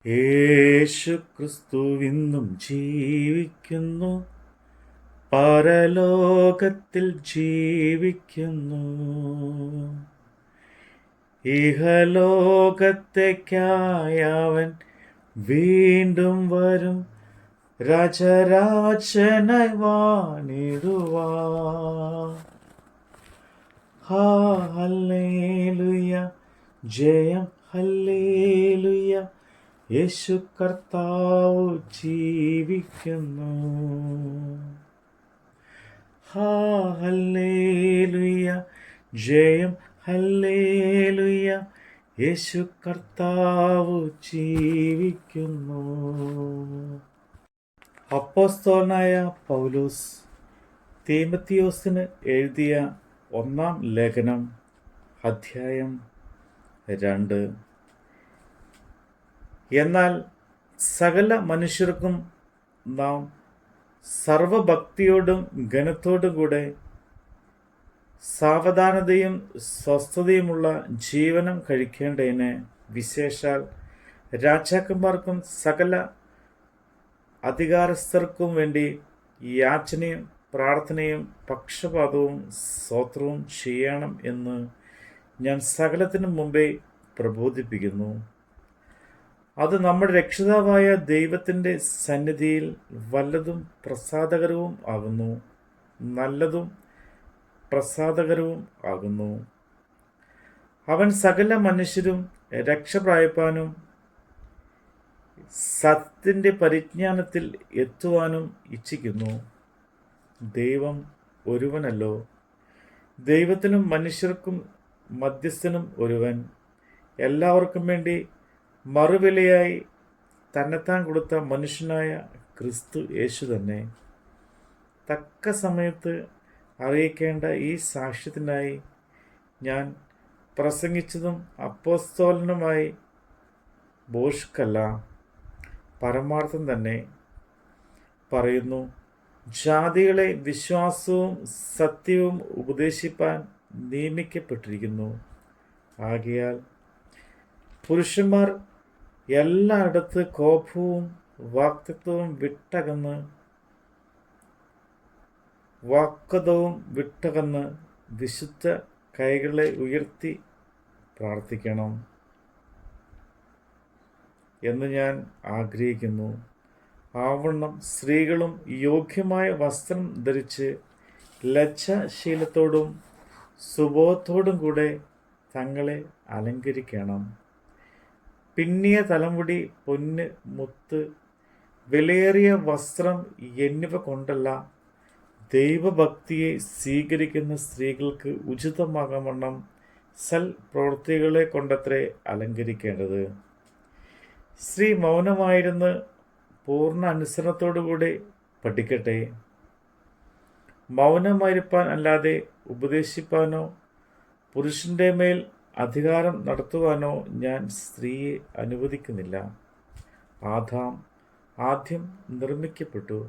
യേശു ക്രിസ്തുവിന്നും ജീവിക്കുന്നു, പരലോകത്തിൽ ജീവിക്കുന്നു. ഇഹലോകത്തേക്കായി അവൻ വീണ്ടും വരും, രാജരാജനായി വാണിടുവാൻ. ഹല്ലേലൂയ, ജയം ഹല്ലേലൂയ, യേശു കർത്താവ് ജീവിക്കുന്നു. ഹല്ലേലൂയ, ജയം ഹല്ലേലൂയ, യേശു കർത്താവ് ജീവിക്കുന്നു. അപ്പോസ്തലനായ പൗലോസ് തീമത്തിയോസിന് എഴുതിയ 1 ലേഖനം, അധ്യായം 2. എന്നാൽ സകല മനുഷ്യർക്കും നാം സർവഭക്തിയോടും ഘനത്തോടും കൂടെ സാവധാനതയും സ്വസ്ഥതയുമുള്ള ജീവനം കഴിക്കേണ്ടതിന്, വിശേഷാൽ രാജാക്കന്മാർക്കും സകല അധികാരസ്ഥർക്കും വേണ്ടി യാചനയും പ്രാർത്ഥനയും പക്ഷപാതവും സ്തോത്രവും ചെയ്യണം എന്ന് ഞാൻ സകലത്തിനും മുമ്പേ പ്രബോധിപ്പിക്കുന്നു. അത് നമ്മുടെ രക്ഷിതാവായ ദൈവത്തിൻ്റെ സന്നിധിയിൽ വല്ലതും പ്രസാദകരവും ആകുന്നു, നല്ലതും പ്രസാദകരവും ആകുന്നു. അവൻ സകല മനുഷ്യരും രക്ഷ പ്രാപിപ്പാനും സത്യത്തിൻ്റെ പരിജ്ഞാനത്തിൽ എത്തുവാനും ഇച്ഛിക്കുന്നു. ദൈവം ഒരുവനല്ലോ, ദൈവത്തിനും മനുഷ്യർക്കും മധ്യസ്ഥനും ഒരുവൻ, എല്ലാവർക്കും വേണ്ടി മറുവിലയായി തന്നെത്താൻ കൊടുത്ത മനുഷ്യനായ ക്രിസ്തു യേശു തന്നെ. തക്ക സമയത്ത് അറിയിക്കേണ്ട ഈ സാക്ഷ്യത്തിനായി ഞാൻ പ്രസംഗിച്ചതും അപ്പോസ്തലനുമായി ഭോഷ്കല്ല, പരമാർത്ഥം തന്നെ പറയുന്നു. ജാതികളെ വിശ്വാസവും സത്യവും ഉപദേശിപ്പാൻ നിയമിക്കപ്പെട്ടിരിക്കുന്നു. ആകയാൽ പുരുഷന്മാർ എല്ലായിടത്ത് കോപവും വാക്തത്വവും വിട്ടകന്ന് വിശുദ്ധ കൈകളെ ഉയർത്തി പ്രാർത്ഥിക്കണം എന്ന് ഞാൻ ആഗ്രഹിക്കുന്നു. ആവണ്ണം സ്ത്രീകളും യോഗ്യമായ വസ്ത്രം ധരിച്ച് ലജ്ജാശീലത്തോടും സുബോധത്തോടും കൂടെ തങ്ങളെ അലങ്കരിക്കണം. പിന്നിയ തലമുടി, പൊന്ന്, മുത്ത്, വിലയേറിയ വസ്ത്രം എന്നിവ കൊണ്ടല്ല, ദൈവഭക്തിയെ സ്വീകരിക്കുന്ന സ്ത്രീകൾക്ക് ഉചിതമാകവണ്ണം പ്രവൃത്തികളെ കൊണ്ടത്രേ അലങ്കരിക്കേണ്ടത്. സ്ത്രീ മൗനമായിരുന്ന് പൂർണ്ണ അനുസരണത്തോടുകൂടി പഠിക്കട്ടെ. മൗനമായിരിക്കാൻ അല്ലാതെ ഉപദേശിപ്പാനോ പുരുഷൻ്റെ മേൽ അധികാരം നടത്തുവാനോ ഞാൻ സ്ത്രീയെ അനുവദിക്കുന്നില്ല. ആദാം ആദ്യം നിർമ്മിക്കപ്പെട്ടു,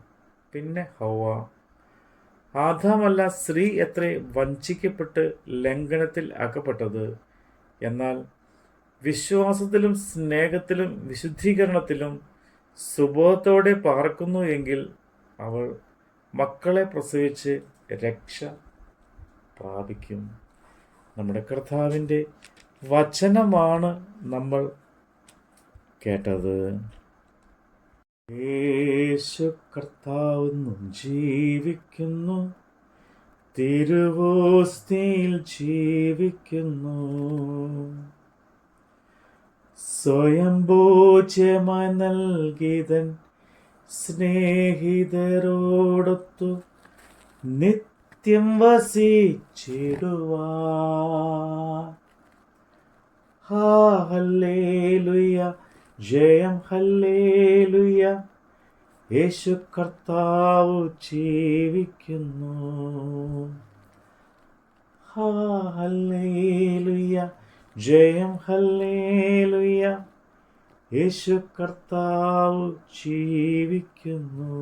പിന്നെ ഹൗവ. ആദാമല്ല സ്ത്രീ എത്ര വഞ്ചിക്കപ്പെട്ട് ലംഘനത്തിൽ അകപ്പെട്ടത്. എന്നാൽ വിശ്വാസത്തിലും സ്നേഹത്തിലും വിശുദ്ധീകരണത്തിലും സുബോധത്തോടെ പാർക്കുന്നു എങ്കിൽ അവൾ മക്കളെ പ്രസവിച്ച് രക്ഷ പ്രാപിക്കും. നമ്മുടെ കർത്താവിൻ്റെ വചനമാണ് നമ്മൾ കേട്ടത്. യേശു കർത്താവെന്നും ജീവിക്കുന്നു, തിരുവോസ്തിയിൽ ജീവിക്കുന്നു. സ്വയം ഭോജ്യമായി നൽകിയതൻ സ്നേഹിതരോടൊത്തു നിത്യം വസിച്ചിടുവാൻ. ഹല്ലേലൂയ, ജയം ഹല്ലേലൂയ, യേശു കർത്താവ് ജീവിക്കുന്നു. ഹല്ലേലൂയ, ജയം ഹല്ലേലൂയ, യേശു കർത്താവ് ജീവിക്കുന്നു.